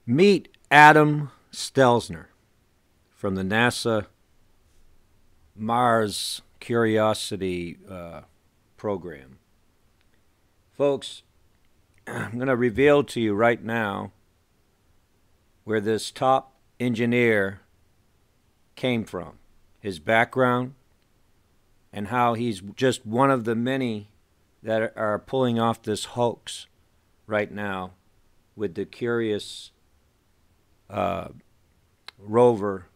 Meet Adam Stelzner from the NASA Mars Curiosity program. Folks, I'm going to reveal to you right now where this top engineer came from, his background, and how he's just one of the many that are pulling off this hoax right now with the curious rover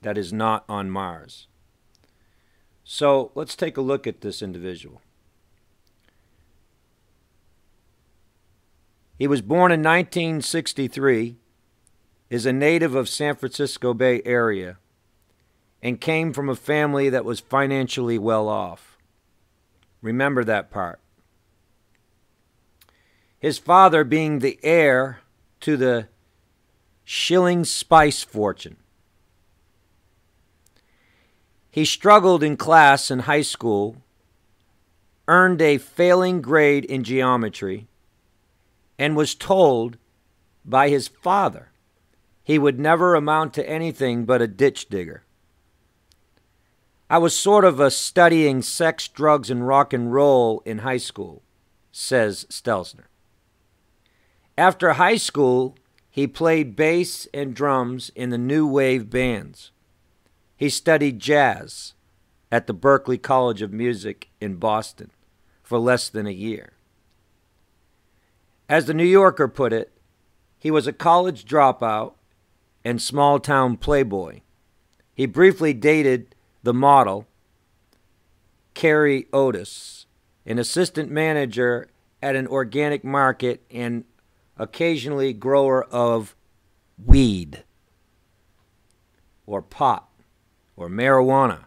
that is not on Mars. So let's take a look at this individual. He was born in 1963, is a native of San Francisco Bay Area, and came from a family that was financially well off. Remember that part. His father being the heir to the Schilling spice fortune. He struggled in class in high school, earned a failing grade in geometry, and was told by his father he would never amount to anything but a ditch digger. I was sort of a studying sex, drugs, and rock and roll in high school, says Stelzner. After high school, he played bass and drums in the new wave bands. He studied jazz at the Berklee College of Music in Boston for less than a year. As the New Yorker put it, he was a college dropout and small-town playboy. He briefly dated the model, Carrie Otis, an assistant manager at an organic market and occasionally grower of weed or pot or marijuana.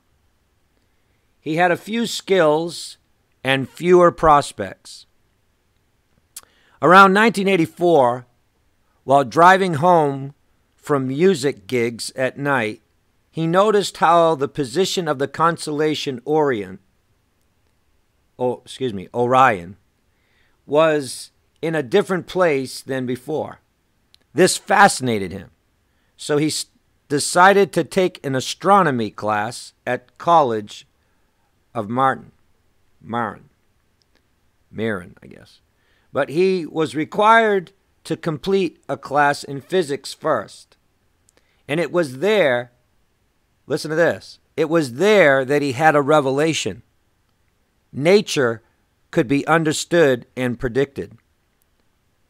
He had a few skills and fewer prospects. Around 1984, while driving home from music gigs at night, he noticed how the position of the constellation Orion was in a different place than before. This fascinated him, so he decided to take an astronomy class at College of Marin, I guess. But he was required to complete a class in physics first. And it was there, listen to this, it was there that he had a revelation. Nature could be understood and predicted.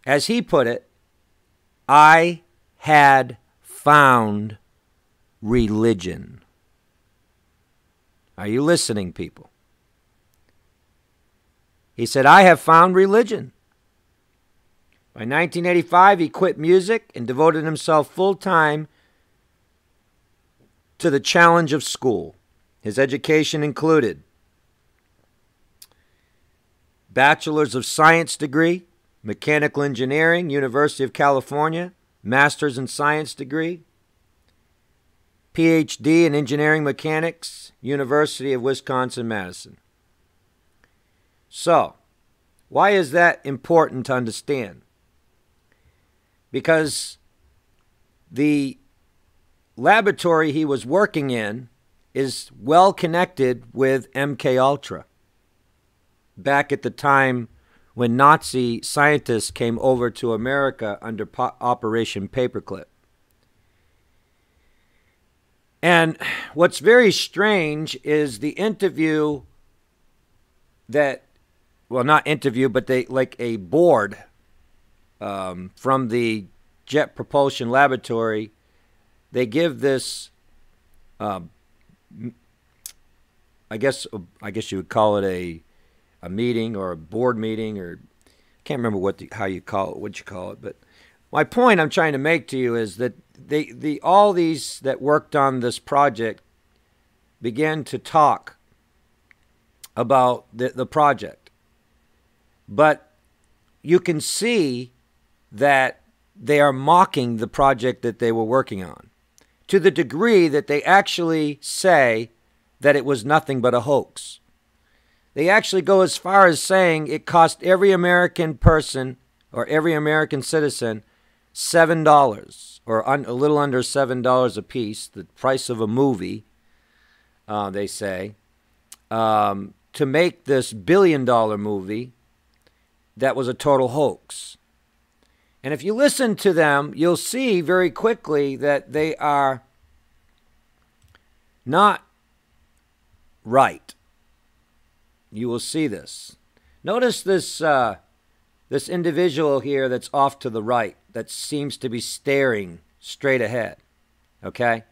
As he put it, I had found religion. Are you listening, people? He said, I have found religion. By 1985, he quit music and devoted himself full-time to the challenge of school. His education included Bachelor's of Science degree, Mechanical Engineering, University of California, Master's in Science degree, PhD in Engineering Mechanics, University of Wisconsin-Madison. So, why is that important to understand? Because the laboratory he was working in is well connected with MK Ultra. Back at the time when Nazi scientists came over to America under Operation Paperclip. And what's very strange is the interview that, well, not interview, but they like a board from the Jet Propulsion Laboratory. They give this, I guess you would call it a meeting or a board meeting, or I can't remember what you call it. But my point I'm trying to make to you is that all these that worked on this project began to talk about the project, but you can see that they are mocking the project that they were working on, to the degree that they actually say that it was nothing but a hoax. They actually go as far as saying it cost every American person or every American citizen $7 or a little under $7 a piece, the price of a movie, they say, to make this billion-dollar movie that was a total hoax. And if you listen to them, you'll see very quickly that they are not right. You will see this. Notice this this individual here that's off to the right that seems to be staring straight ahead. Okay?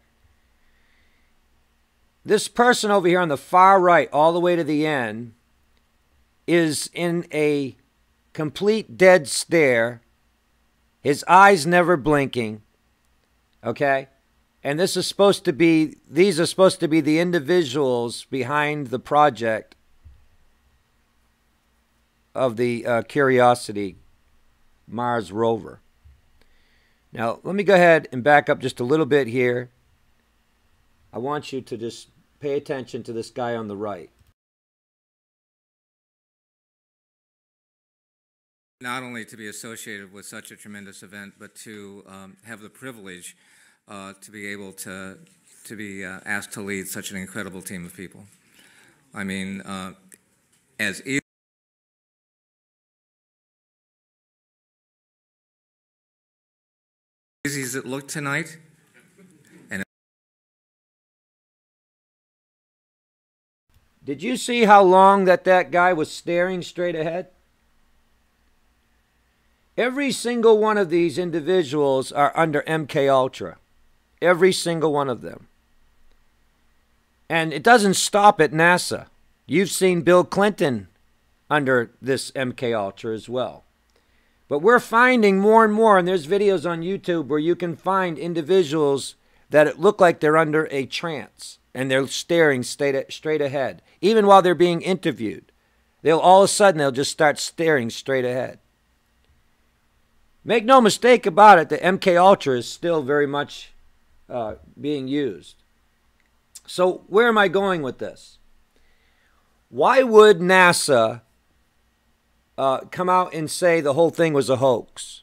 This person over here on the far right, all the way to the end, is in a complete dead stare, his eyes never blinking, okay? And this is supposed to be, these are supposed to be the individuals behind the project of the Curiosity Mars rover. Now, let me go ahead and back up just a little bit here. I want you to just pay attention to this guy on the right. Not only to be associated with such a tremendous event, but to have the privilege to be able to be asked to lead such an incredible team of people. I mean, as easy as it looked tonight, and did you see how long that guy was staring straight ahead? Every single one of these individuals are under MK Ultra. Every single one of them. And it doesn't stop at NASA. You've seen Bill Clinton under this MK Ultra as well. But we're finding more and more, and there's videos on YouTube where you can find individuals that look like they're under a trance and they're staring straight ahead. Even while they're being interviewed, all of a sudden they'll just start staring straight ahead. Make no mistake about it, the MK Ultra is still very much being used. So where am I going with this? Why would NASA come out and say the whole thing was a hoax?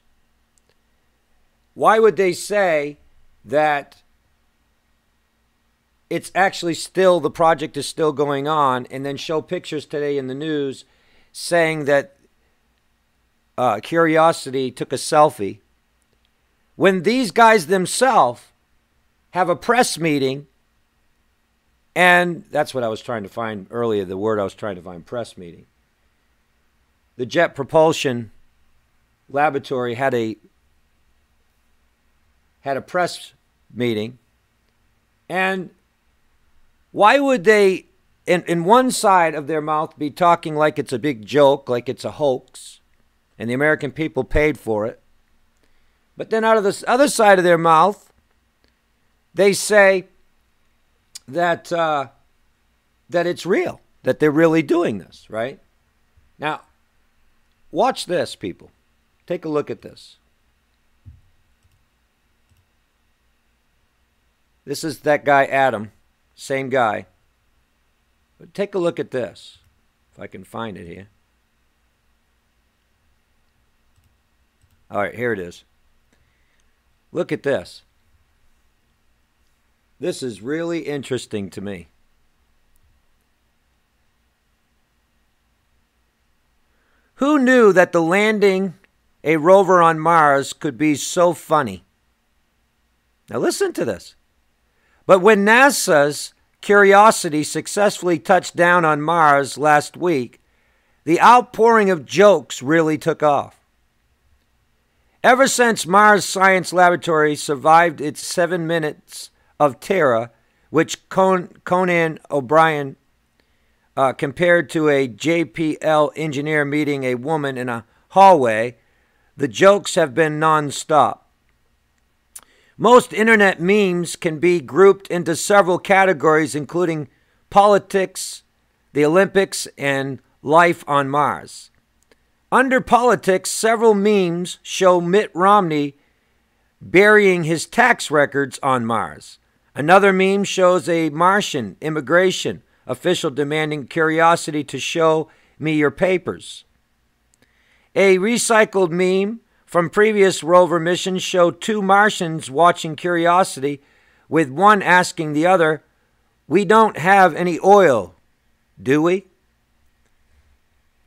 Why would they say that it's actually still, the project is still going on, and then show pictures today in the news saying that Curiosity took a selfie, when these guys themselves have a press meeting? And that's what I was trying to find earlier, the word I was trying to find, press meeting. The Jet Propulsion Laboratory had a press meeting. And why would they, in one side of their mouth, be talking like it's a big joke, like it's a hoax, and the American people paid for it? But then out of this other side of their mouth, they say that that it's real, that they're really doing this, right? Now, watch this, people. Take a look at this. This is that guy, Adam. Same guy. But take a look at this, if I can find it here. All right, here it is. Look at this. This is really interesting to me. Who knew that the landing a rover on Mars could be so funny? Now listen to this. But when NASA's Curiosity successfully touched down on Mars last week, the outpouring of jokes really took off. Ever since Mars Science Laboratory survived its 7 minutes of terror, which Conan O'Brien compared to a JPL engineer meeting a woman in a hallway, the jokes have been non-stop. Most internet memes can be grouped into several categories, including politics, the Olympics, and life on Mars. Under politics, several memes show Mitt Romney burying his tax records on Mars. Another meme shows a Martian immigration official demanding Curiosity to show me your papers. A recycled meme from previous rover missions show two Martians watching Curiosity, with one asking the other, "We don't have any oil, do we?"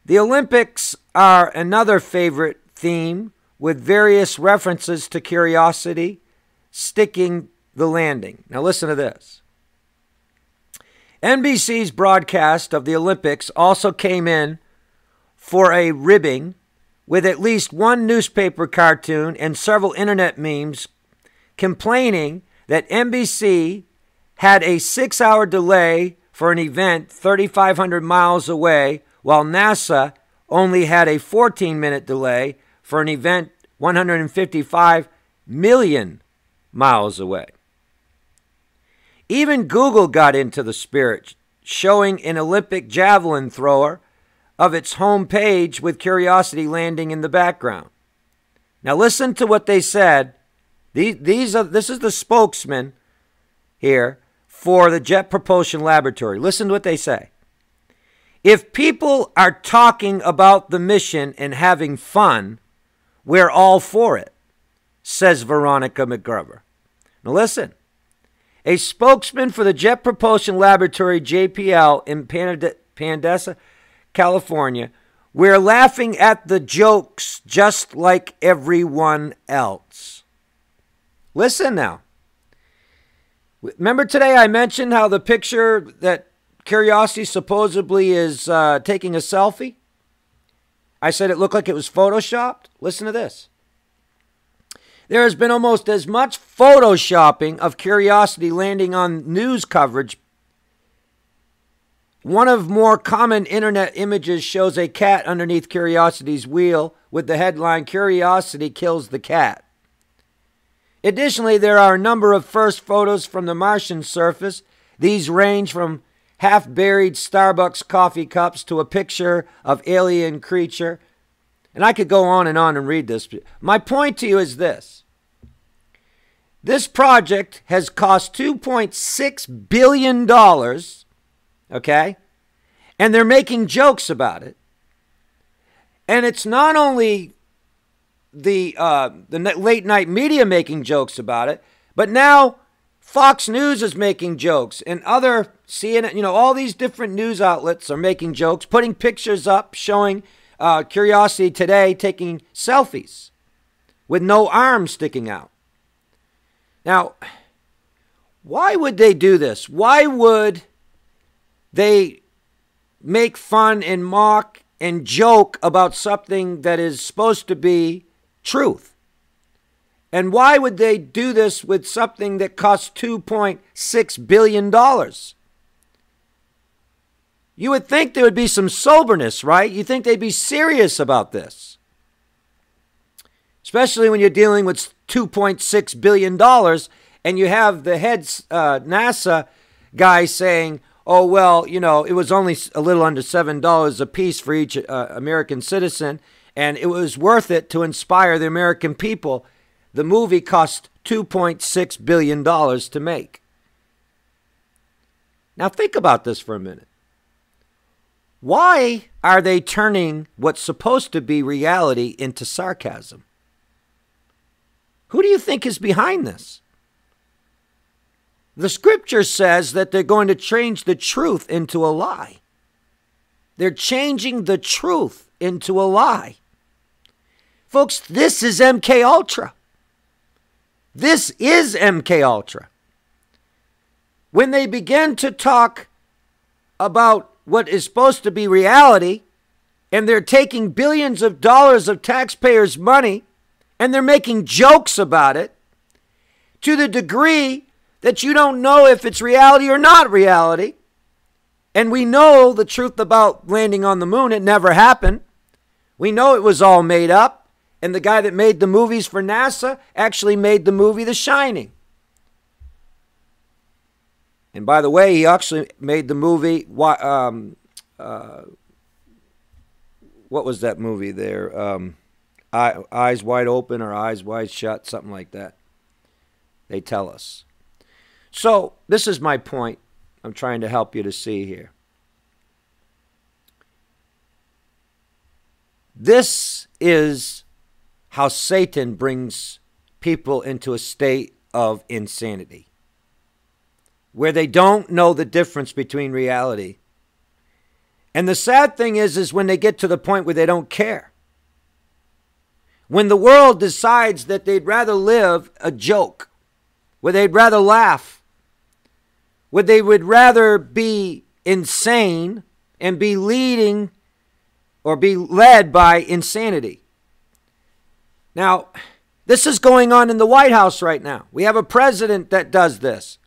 The Olympics are another favorite theme, with various references to Curiosity sticking the landing. Now listen to this. NBC's broadcast of the Olympics also came in for a ribbing, with at least one newspaper cartoon and several internet memes complaining that NBC had a 6-hour delay for an event 3,500 miles away, while NASA only had a 14-minute delay for an event 155 million miles away. Even Google got into the spirit, showing an Olympic javelin thrower of its home page with Curiosity landing in the background. Now listen to what they said. This is the spokesman here for the Jet Propulsion Laboratory. Listen to what they say. "If people are talking about the mission and having fun, we're all for it," says Veronica McGruber. Now listen. A spokesman for the Jet Propulsion Laboratory, JPL, in Pandesa, California, "We're laughing at the jokes just like everyone else." Listen now. Remember today I mentioned how the picture that Curiosity supposedly is taking a selfie? I said it looked like it was photoshopped. Listen to this. There has been almost as much photoshopping of Curiosity landing on news coverage. One of more common internet images shows a cat underneath Curiosity's wheel with the headline, "Curiosity kills the cat." Additionally, there are a number of first photos from the Martian surface. These range from half-buried Starbucks coffee cups to a picture of alien creature. And I could go on and read this. My point to you is this. This project has cost $2.6 billion, okay? And they're making jokes about it. And it's not only the late night media making jokes about it, but now Fox News is making jokes, and other CNN, all these different news outlets are making jokes, putting pictures up showing Curiosity today taking selfies with no arms sticking out. Now, why would they do this? Why would they make fun and mock and joke about something that is supposed to be truth? And why would they do this with something that costs $2.6 billion? You would think there would be some soberness, right? You think they'd be serious about this. Especially when you're dealing with $2.6 billion and you have the head NASA guy saying, "Oh, well, it was only a little under $7 a piece for each American citizen, and it was worth it to inspire the American people." The movie cost $2.6 billion to make. Now think about this for a minute. Why are they turning what's supposed to be reality into sarcasm? Who do you think is behind this? The scripture says that they're going to change the truth into a lie. They're changing the truth into a lie. Folks, this is MK Ultra. This is MK Ultra. When they begin to talk about what is supposed to be reality, and they're taking billions of dollars of taxpayers' money, and they're making jokes about it, to the degree that you don't know if it's reality or not reality. And we know the truth about landing on the moon. It never happened. We know it was all made up. And the guy that made the movies for NASA actually made the movie The Shining. And by the way, he actually made the movie, what was that movie there? Eyes Wide Open or Eyes Wide Shut, something like that. They tell us. So this is my point I'm trying to help you to see here. This is how Satan brings people into a state of insanity, where they don't know the difference between reality. And the sad thing is when they get to the point where they don't care. When the world decides that they'd rather live a joke, where they'd rather laugh, where they would rather be insane and be leading or be led by insanity. Now, this is going on in the White House right now. We have a president that does this.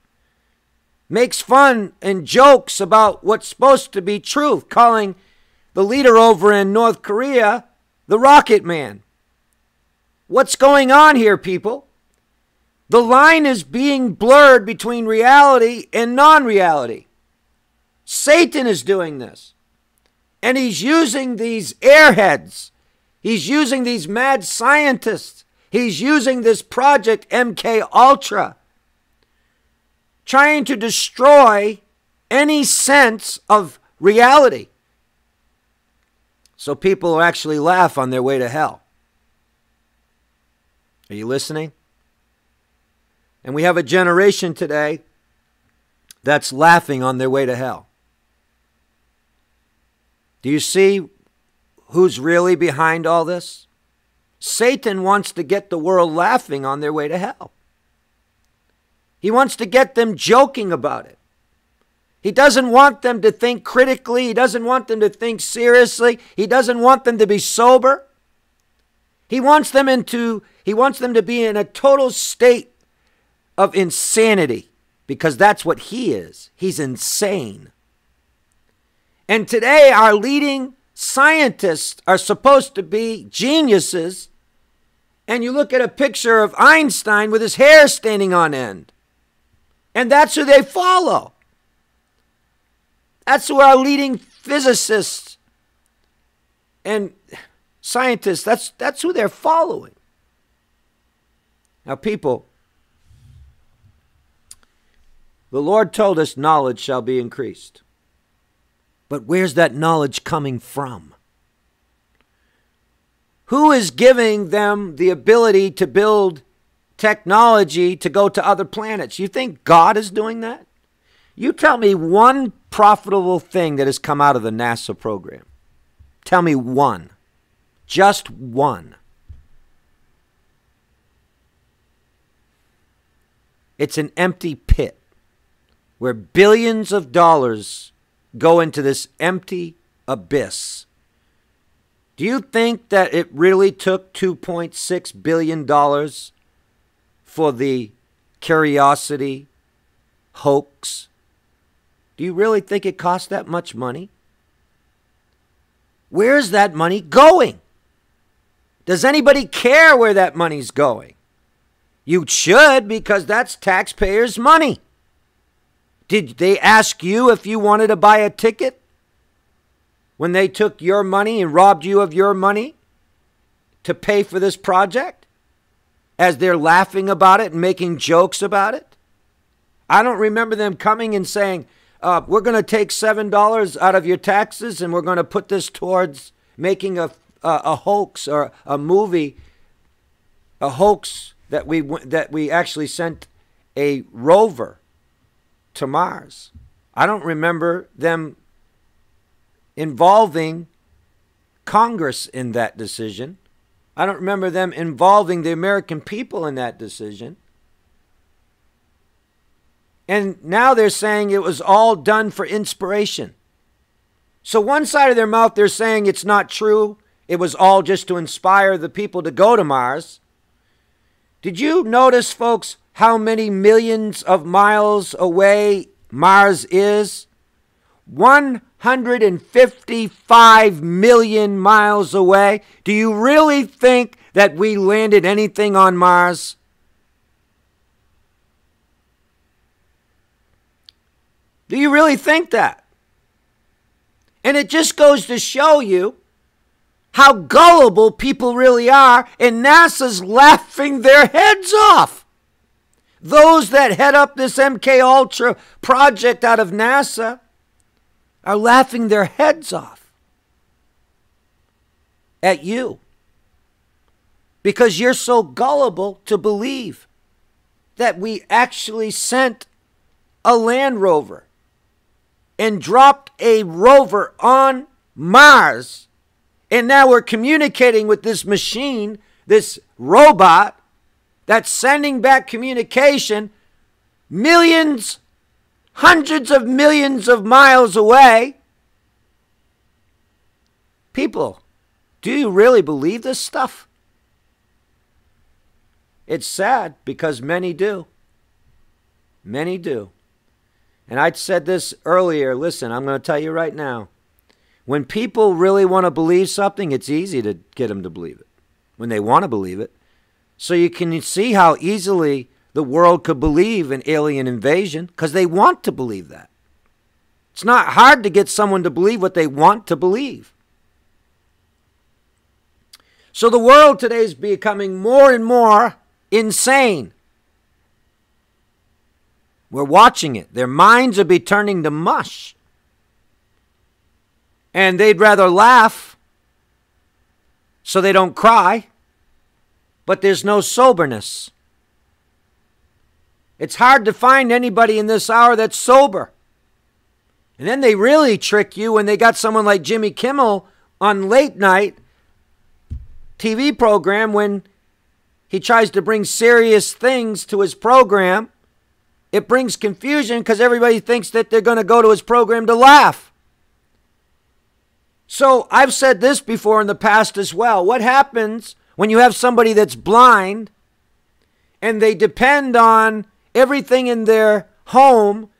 Makes fun and jokes about what's supposed to be truth, calling the leader over in North Korea the Rocket Man. What's going on here, people? The line is being blurred between reality and non-reality. Satan is doing this. And he's using these airheads. He's using these mad scientists. He's using this project MK Ultra, trying to destroy any sense of reality. So people will actually laugh on their way to hell. Are you listening? And we have a generation today that's laughing on their way to hell. Do you see who's really behind all this? Satan wants to get the world laughing on their way to hell. He wants to get them joking about it. He doesn't want them to think critically. He doesn't want them to think seriously. He doesn't want them to be sober. He wants them to be in a total state of insanity, because that's what he is. He's insane. And today our leading scientists are supposed to be geniuses, and you look at a picture of Einstein with his hair standing on end, and that's who they follow. That's who our leading physicists and scientists, that's who they're following. Now, people, the Lord told us knowledge shall be increased. But where's that knowledge coming from? Who is giving them the ability to build technology to go to other planets? You think God is doing that? You tell me one profitable thing that has come out of the NASA program. Tell me one. Just one. It's an empty pit where billions of dollars go into this empty abyss. Do you think that it really took $2.6 billion for the Curiosity hoax? Do you really think it cost that much money? Where's that money going? Does anybody care where that money's going? You should, because that's taxpayers' money. Did they ask you if you wanted to buy a ticket when they took your money and robbed you of your money to pay for this project? As they're laughing about it and making jokes about it? I don't remember them coming and saying, we're going to take $7 out of your taxes and we're going to put this towards making a hoax or a movie, a hoax that we actually sent a rover to Mars. I don't remember them involving Congress in that decision. I don't remember them involving the American people in that decision. And now they're saying it was all done for inspiration. So one side of their mouth, they're saying it's not true. It was all just to inspire the people to go to Mars. Did you notice, folks, how many millions of miles away Mars is? 155 million miles away. Do you really think that we landed anything on Mars? Do you really think that? And it just goes to show you how gullible people really are, and NASA's laughing their heads off. Those that head up this MK Ultra project out of NASA are laughing their heads off at you, because you're so gullible to believe that we actually sent a Land Rover and dropped a rover on Mars, and now we're communicating with this machine, this robot, that's sending back communication millions, hundreds of millions of miles away. People, do you really believe this stuff? It's sad because many do. Many do. And I said this earlier. Listen, I'm going to tell you right now. When people really want to believe something, it's easy to get them to believe it. When they want to believe it. So you can see how easily the world could believe in alien invasion because they want to believe that. It's not hard to get someone to believe what they want to believe. So the world today is becoming more and more insane. We're watching it. Their minds are be turning to mush. And they'd rather laugh so they don't cry, but there's no soberness. It's hard to find anybody in this hour that's sober. And then they really trick you when they got someone like Jimmy Kimmel on late night TV program when he tries to bring serious things to his program. It brings confusion because everybody thinks that they're going to go to his program to laugh. So I've said this before in the past as well. What happens when you have somebody that's blind and they depend on everything in their home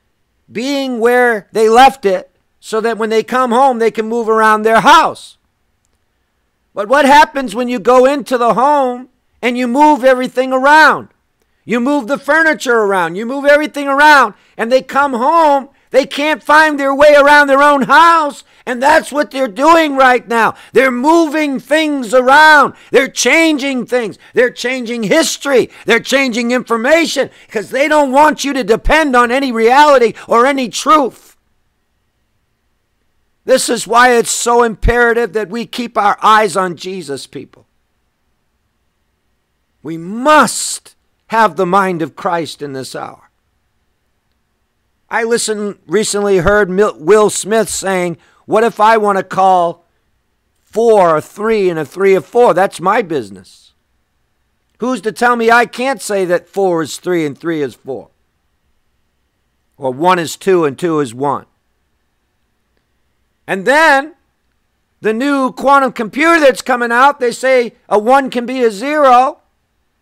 being where they left it so that when they come home they can move around their house? But what happens when you go into the home and you move everything around? You move the furniture around. You move everything around. And they come home. They can't find their way around their own house. And that's what they're doing right now. They're moving things around. They're changing things. They're changing history. They're changing information because they don't want you to depend on any reality or any truth. This is why it's so imperative that we keep our eyes on Jesus, people. We must have the mind of Christ in this hour. I recently heard Will Smith saying, what if I want to call 4 or 3 and a 3 or 4? That's my business. Who's to tell me I can't say that 4 is 3 and 3 is 4? Or 1 is 2 and 2 is 1. And then the new quantum computer that's coming out, they say a 1 can be a 0.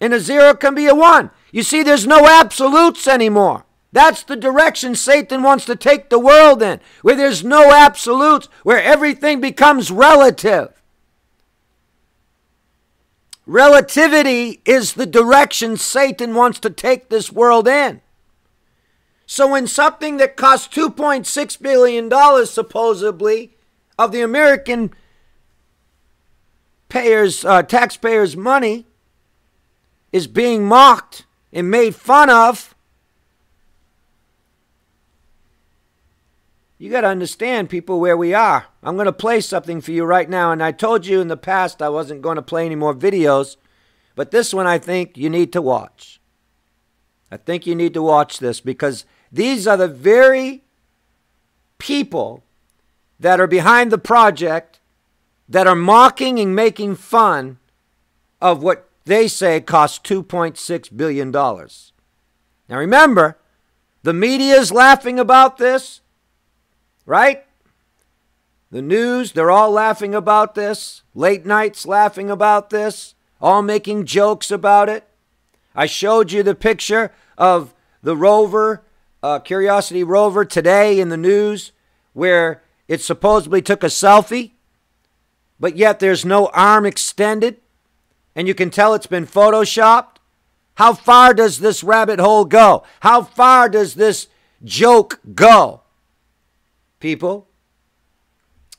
And a 0 can be a 1. You see, there's no absolutes anymore. That's the direction Satan wants to take the world in, where there's no absolutes, where everything becomes relative. Relativity is the direction Satan wants to take this world in. So when something that costs $2.6 billion, supposedly, of the American taxpayers' money, is being mocked and made fun of, you got to understand, people, where we are. I'm going to play something for you right now, and I told you in the past I wasn't going to play any more videos, but this one I think you need to watch. I think you need to watch this because these are the very people that are behind the project that are mocking and making fun of what they say costs $2.6 billion. Now remember, the media is laughing about this, right? The news, they're all laughing about this. Late nights laughing about this. All making jokes about it. I showed you the picture of the rover, Curiosity rover today in the news where it supposedly took a selfie, but yet there's no arm extended. And you can tell it's been photoshopped. How far does this rabbit hole go? How far does this joke go, people?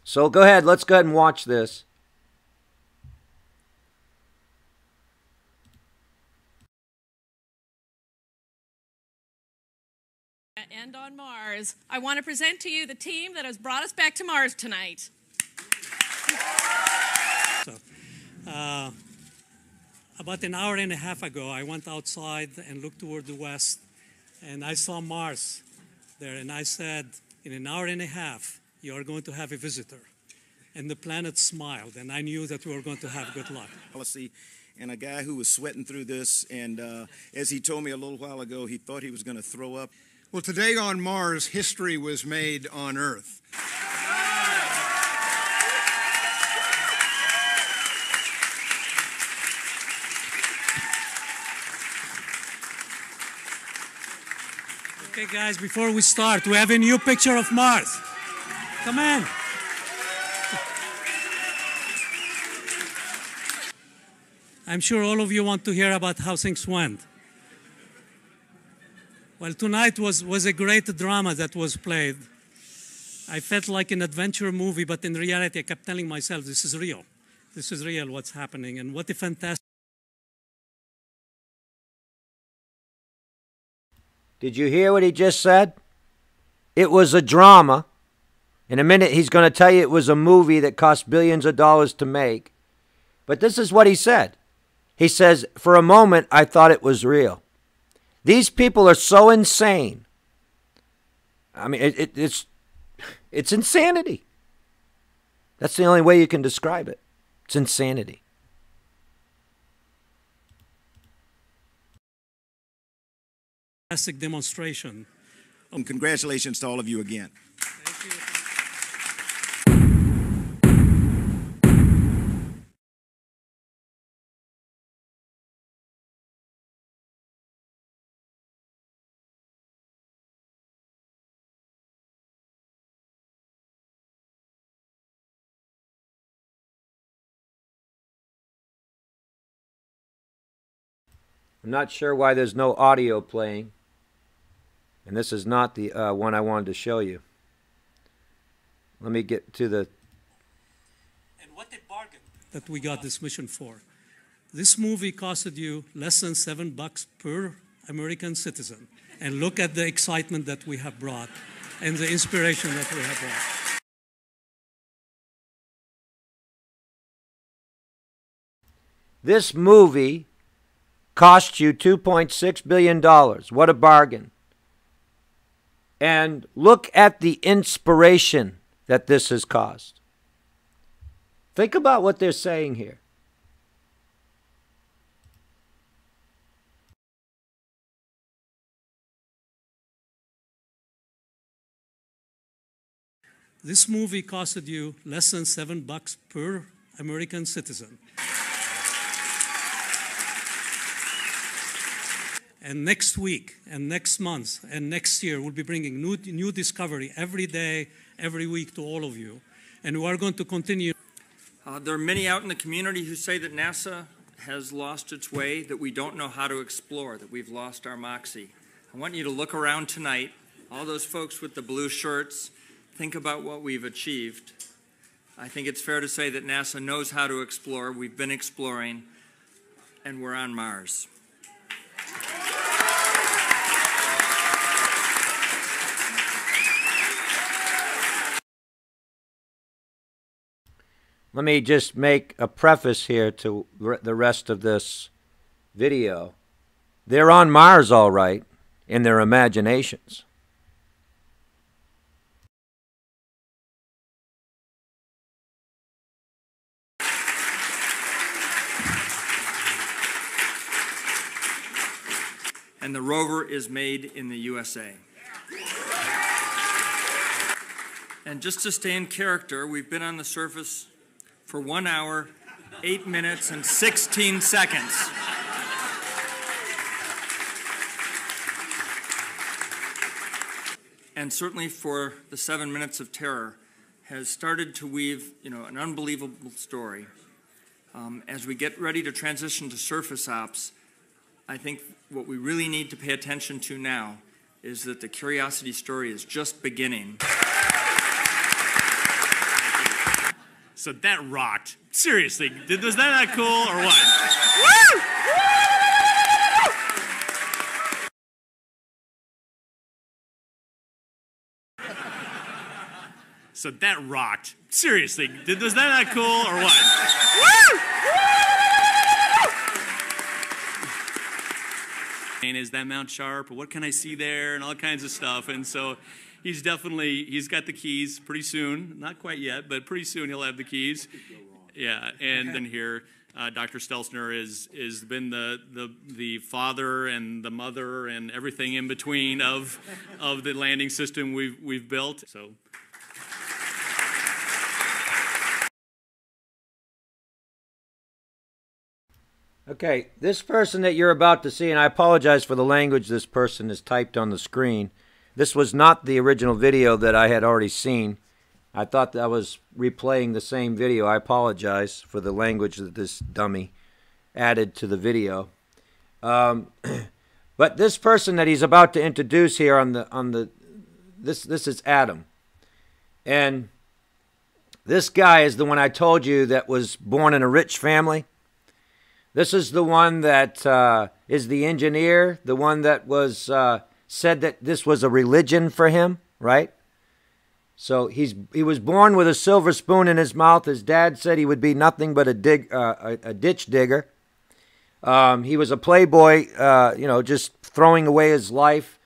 So go ahead. Let's go ahead and watch this. And on Mars, I want to present to you the team that has brought us back to Mars tonight. About an hour and a half ago, I went outside and looked toward the west, and I saw Mars there, and I said, in an hour and a half, you are going to have a visitor. And the planet smiled, and I knew that we were going to have good luck. Policy, and a guy who was sweating through this, and as he told me a little while ago, he thought he was going to throw up. Well, today on Mars, history was made on Earth. Okay, guys, before we start, we have a new picture of Mars. Come on. I'm sure all of you want to hear about how things went. Well, tonight was a great drama that was played. I felt like an adventure movie, but in reality, I kept telling myself, this is real. This is real, what's happening, and what a fantastic... Did you hear what he just said? It was a drama. In a minute, he's going to tell you it was a movie that cost billions of dollars to make. But this is what he said. He says, for a moment, I thought it was real. These people are so insane. I mean, it's insanity. That's the only way you can describe it. It's insanity. Fantastic demonstration. And congratulations to all of you again. Thank you. I'm not sure why there's no audio playing. And this is not the one I wanted to show you. Let me get to the... And what a bargain that we got this mission for. This movie costed you less than $7 per American citizen. And look at the excitement that we have brought and the inspiration that we have brought. This movie cost you $2.6 billion. What a bargain. And look at the inspiration that this has caused. Think about what they're saying here. This movie costed you less than $7 per American citizen. And next week, and next month, and next year, we'll be bringing new discovery every day, every week to all of you. And we are going to continue. There are many out in the community who say that NASA has lost its way, that we don't know how to explore, that we've lost our moxie. I want you to look around tonight, all those folks with the blue shirts, think about what we've achieved. I think it's fair to say that NASA knows how to explore. We've been exploring, and we're on Mars. Let me just make a preface here to the rest of this video. They're on Mars, all right, in their imaginations. And the rover is made in the USA. And just to stay in character, we've been on the surface for 1 hour, 8 minutes, and 16 seconds. And certainly for the 7 minutes of terror, has started to weave, an unbelievable story. As we get ready to transition to surface ops, I think what we really need to pay attention to now is that the Curiosity story is just beginning. So that rocked. Seriously, was that not cool or what? Woo! So that rocked. Seriously, was that not cool or what? Woo! is that Mount Sharp, or what can I see there, and all kinds of stuff. And so he's got the keys pretty soon. Not quite yet, but pretty soon he'll have the keys. Yeah, and then here, Dr. Stelzner is been the father and the mother and everything in between of the landing system we've built. So. Okay, this person that you're about to see, and I apologize for the language this person has typed on the screen. This was not the original video that I had already seen. I thought that I was replaying the same video. I apologize for the language that this dummy added to the video. But this person that he's about to introduce here this is Adam. And this guy is the one I told you that was born in a rich family. This is the one that is the engineer, the one that was said that this was a religion for him, right? So he was born with a silver spoon in his mouth. His dad said he would be nothing but a ditch digger. He was a playboy, just throwing away his life,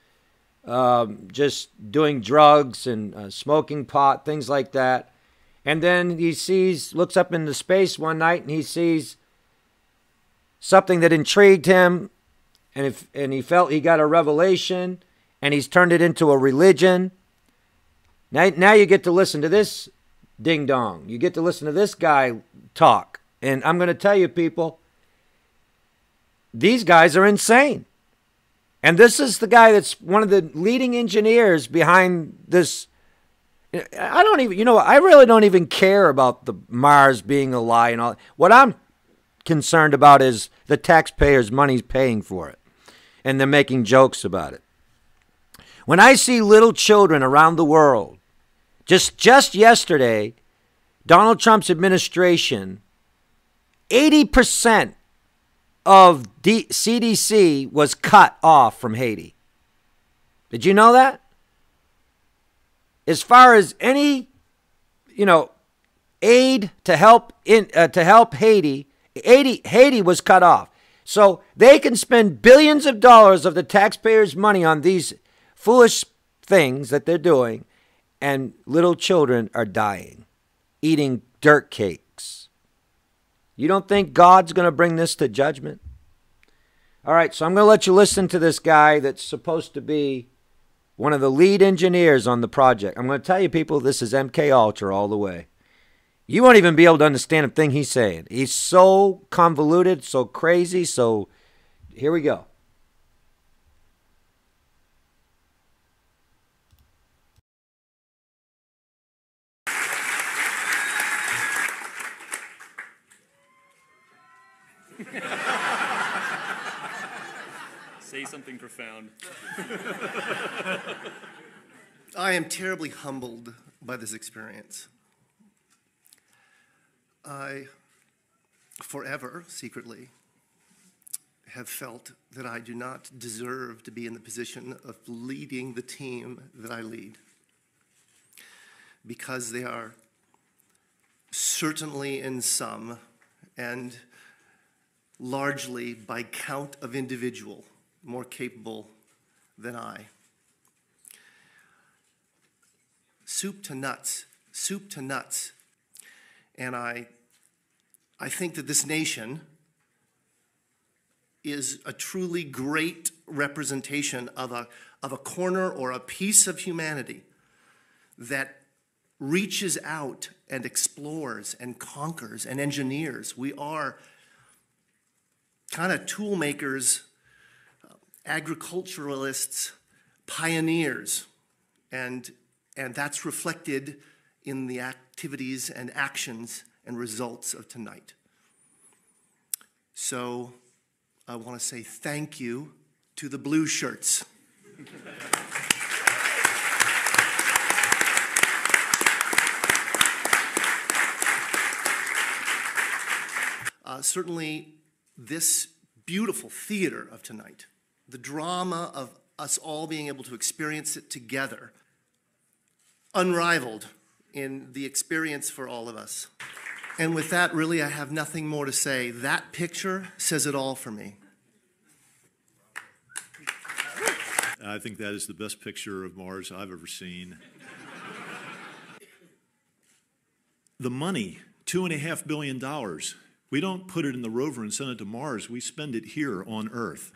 just doing drugs and smoking pot, things like that. And then he looks up into space one night and he sees something that intrigued him, and he felt he got a revelation, and he's turned it into a religion. Now you get to listen to this ding-dong. You get to listen to this guy talk. And I'm going to tell you, people, these guys are insane. And this is the guy that's one of the leading engineers behind this. I really don't even care about the Mars being a lie and all. What I'm concerned about is the taxpayers' money's paying for it, and they're making jokes about it. When I see little children around the world, just yesterday, Donald Trump's administration, 80% of CDC was cut off from Haiti. Did you know that? As far as any, aid to help Haiti, Haiti was cut off. So they can spend billions of dollars of the taxpayers' money on these foolish things that they're doing, and little children are dying, eating dirt cakes. You don't think God's going to bring this to judgment? All right, so I'm going to let you listen to this guy that's supposed to be one of the lead engineers on the project. I'm going to tell you, people, this is MK Ultra all the way. You won't even be able to understand a thing he's saying. He's so convoluted, so crazy, so here we go. Say something profound. I am terribly humbled by this experience. I, forever, secretly, have felt that I do not deserve to be in the position of leading the team that I lead, because they are certainly in sum and largely by count of individual more capable than I. Soup to nuts. And I think that this nation is a truly great representation of a corner or a piece of humanity that reaches out and explores and conquers and engineers. We are kind of tool makers, agriculturalists, pioneers, and that's reflected in the activities and actions and results of tonight. So I want to say thank you to the blue shirts. Certainly this beautiful theater of tonight, the drama of us all being able to experience it together, unrivaled in the experience for all of us. And with that, really, I have nothing more to say. That picture says it all for me. I think that is the best picture of Mars I've ever seen. The money, $2.5 billion. We don't put it in the rover and send it to Mars. We spend it here on Earth.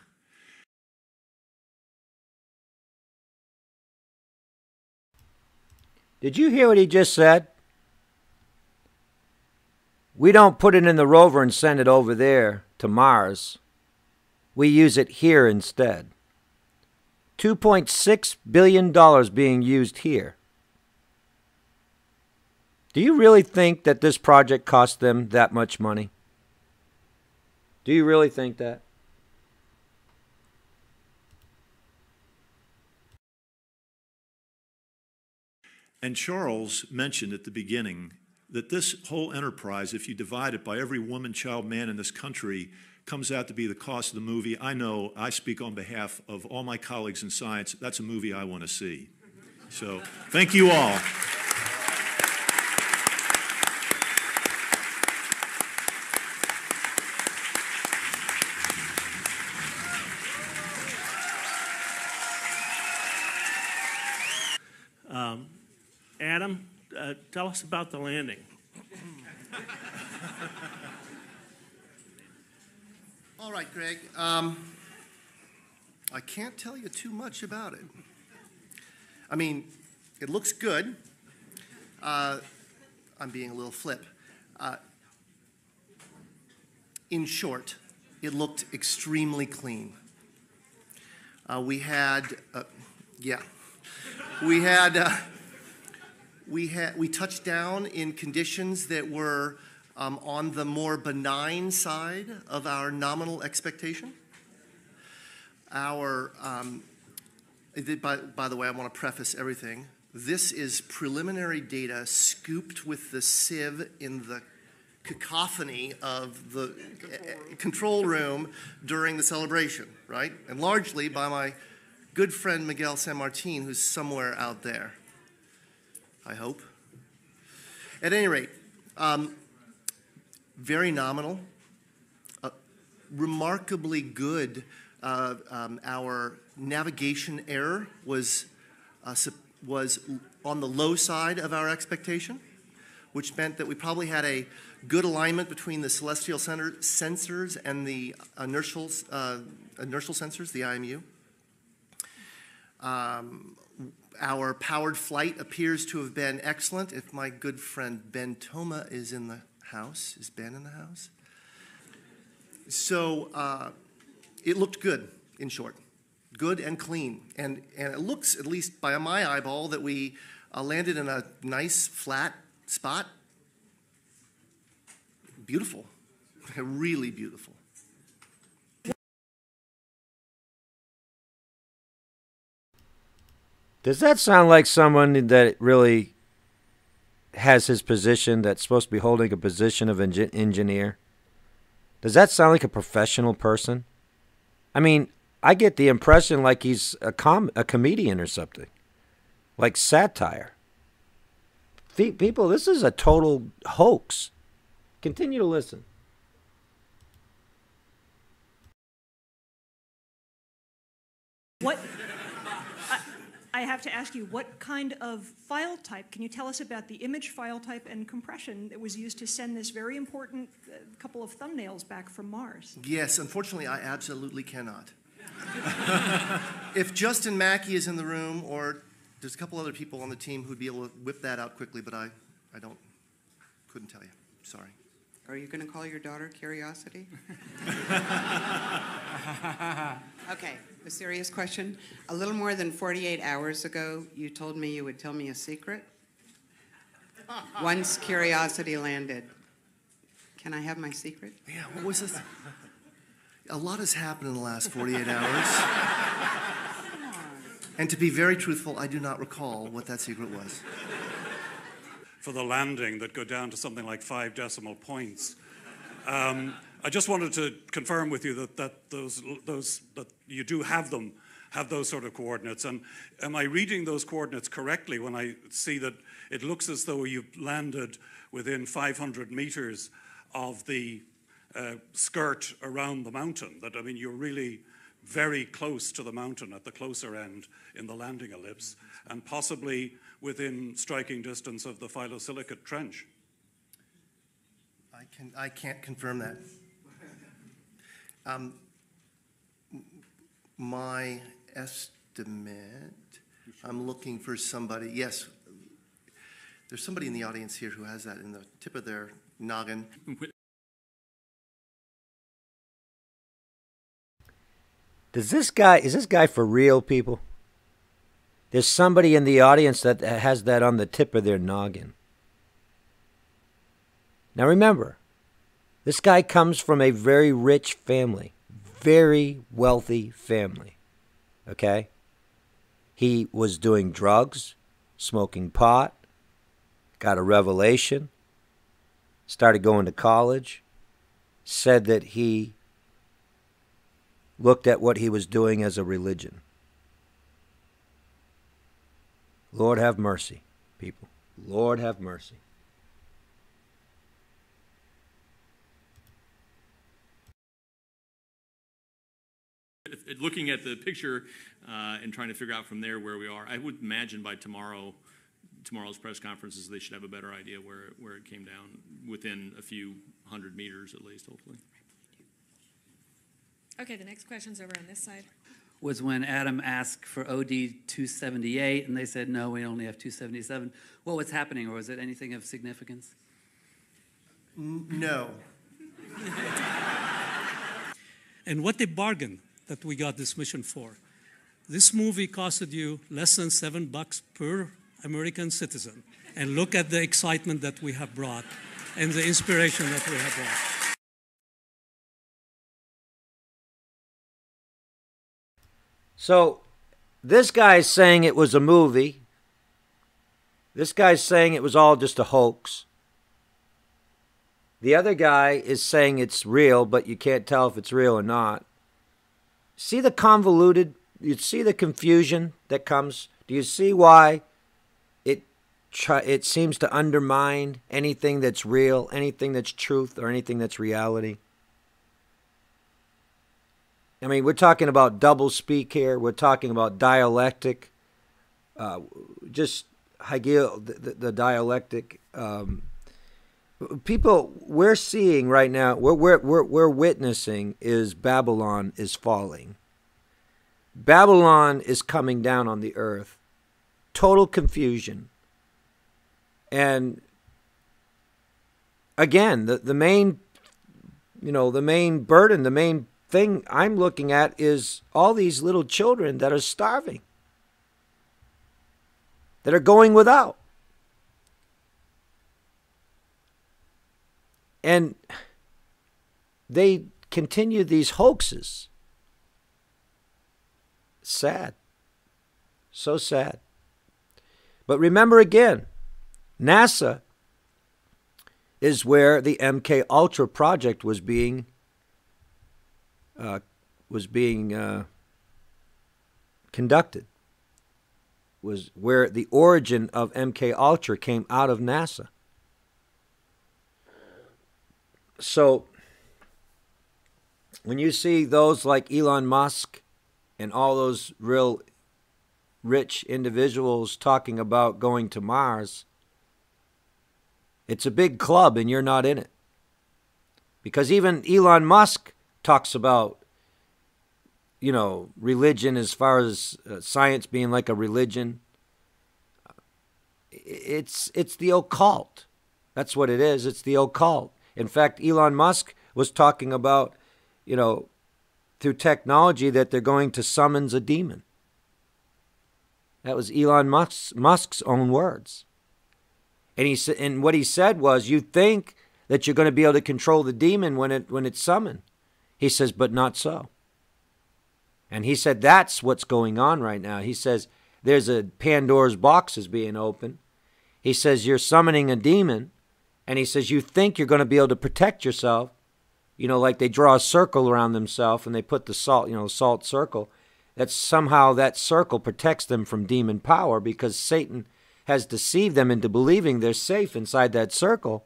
Did you hear what he just said? We don't put it in the rover and send it over there to Mars. We use it here instead. $2.6 billion being used here. Do you really think that this project cost them that much money? Do you really think that? And Charles mentioned at the beginning that this whole enterprise, if you divide it by every woman, child, man in this country, comes out to be the cost of the movie. I know I speak on behalf of all my colleagues in science. That's a movie I want to see. So thank you all. Adam, tell us about the landing. All right, Greg. I can't tell you too much about it. I mean, it looks good. I'm being a little flip. In short, it looked extremely clean. We touched down in conditions that were on the more benign side of our nominal expectation. By the way, I want to preface everything. This is preliminary data scooped with the sieve in the cacophony of the control room during the celebration, right? And largely by my good friend Miguel San Martin, who's somewhere out there, I hope. At any rate, very nominal, remarkably good. Our navigation error was on the low side of our expectation, which meant that we probably had a good alignment between the celestial sensors and the inertial sensors, the IMU. Our powered flight appears to have been excellent. If my good friend Ben Toma is in the house, is Ben in the house? So it looked good, in short. Good and clean. And it looks, at least by my eyeball, that we landed in a nice, flat spot. Beautiful. Really beautiful. Does that sound like someone that really has his position, that's supposed to be holding a position of engineer? Does that sound like a professional person? I mean, I get the impression like he's a comedian or something, like satire. People, this is a total hoax. Continue to listen. What? I have to ask you, what kind of file type? Can you tell us about the image file type and compression that was used to send this very important couple of thumbnails back from Mars? Yes, unfortunately, I absolutely cannot. If Justin Mackey is in the room, or there's a couple other people on the team who'd be able to whip that out quickly, but I couldn't tell you. Sorry. Are you going to call your daughter Curiosity? Okay, a serious question. A little more than 48 hours ago, you told me you would tell me a secret. Once Curiosity landed. Can I have my secret? Yeah, what was this? A lot has happened in the last 48 hours. And to be very truthful, I do not recall what that secret was. For the landing that go down to something like 5 decimal points. I just wanted to confirm with you that that you do have those sort of coordinates. And am I reading those coordinates correctly when I see that it looks as though you've landed within 500 meters of the skirt around the mountain? That, I mean, you're really very close to the mountain at the closer end in the landing ellipse, and possibly within striking distance of the phyllosilicate trench. I can't confirm that. My estimate, I'm looking for somebody, yes, there's somebody in the audience here who has that in the tip of their noggin. Is this guy for real, people? There's somebody in the audience that has that on the tip of their noggin. Now remember, this guy comes from a very rich family, very wealthy family, okay? He was doing drugs, smoking pot, got a revelation, started going to college, said that he looked at what he was doing as a religion. Lord have mercy, people. Lord have mercy. Looking at the picture and trying to figure out from there where we are, I would imagine by tomorrow's press conferences they should have a better idea where it came down, within a few hundred meters at least, hopefully. Okay, the next question's over on this side. Was when Adam asked for OD 278 and they said, no, we only have 277. What was happening, or was it anything of significance? No. And what a bargain that we got this mission for. This movie costed you less than $7 per American citizen. And look at the excitement that we have brought and the inspiration that we have brought. So this guy's saying it was a movie. This guy's saying it was all just a hoax. The other guy is saying it's real, but you can't tell if it's real or not. See the convoluted, you see the confusion that comes? Do you see why it seems to undermine anything that's real, anything that's truth, or anything that's reality? I mean, we're talking about double speak here. We're talking about dialectic, just Hegel, the dialectic. People, we're seeing right now, we're witnessing is Babylon is falling. Babylon is coming down on the earth. Total confusion. And again, the main, the main burden, the main thing I'm looking at is all these little children that are starving, that are going without. And they continue these hoaxes. Sad. So sad. But remember again, NASA is where the MK Ultra project was being conducted. Was where the origin of MK Ultra came out of NASA. So when you see those like Elon Musk and all those real rich individuals talking about going to Mars, it's a big club and you're not in it. Because even Elon Musk talks about, religion as far as science being like a religion. It's the occult. That's what it is. It's the occult. In fact, Elon Musk was talking about, through technology that they're going to summons a demon. That was Elon Musk's own words. And what he said was, you think that you're going to be able to control the demon when it's summoned. He says, but not so. And he said, that's what's going on right now. He says, there's a Pandora's box is being opened. He says, you're summoning a demon. And he says, you think you're going to be able to protect yourself. Like they draw a circle around themselves and they put the salt, salt circle. That somehow that circle protects them from demon power because Satan has deceived them into believing they're safe inside that circle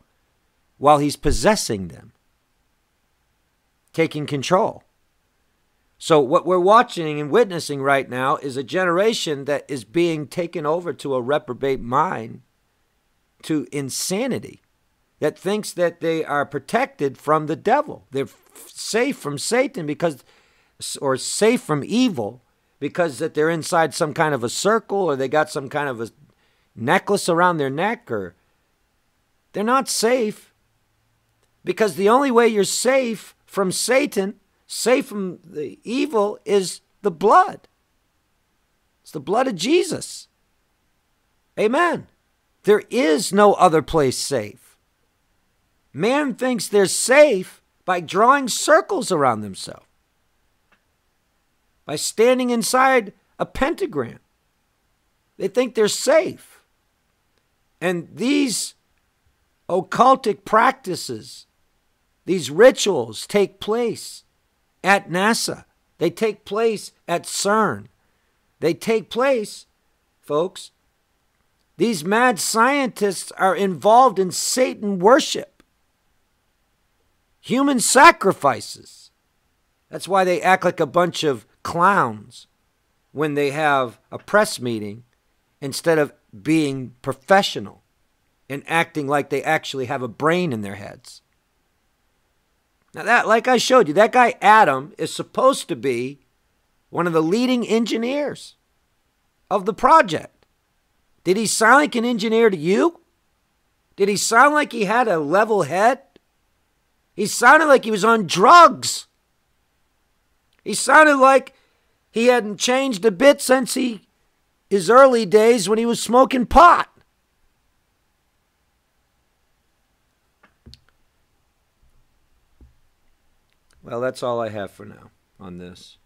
while he's possessing them, taking control. So what we're watching and witnessing right now is a generation that is being taken over to a reprobate mind, to insanity, that thinks that they are protected from the devil. They're safe from Satan because, or safe from evil because that they're inside some kind of a circle, or they got some kind of a necklace around their neck, or they're not safe, because the only way you're safe from Satan, safe from the evil, is the blood. It's the blood of Jesus. Amen. There is no other place safe. Man thinks they're safe by drawing circles around themselves, by standing inside a pentagram. They think they're safe. And these occultic practices, these rituals take place at NASA. They take place at CERN. They take place, folks, these mad scientists are involved in Satan worship, human sacrifices. That's why they act like a bunch of clowns when they have a press meeting, instead of being professional and acting like they actually have a brain in their heads. Now that, like I showed you, that guy Adam is supposed to be one of the leading engineers of the project. Did he sound like an engineer to you? Did he sound like he had a level head? He sounded like he was on drugs. He sounded like he hadn't changed a bit since his early days when he was smoking pot. Well, that's all I have for now on this.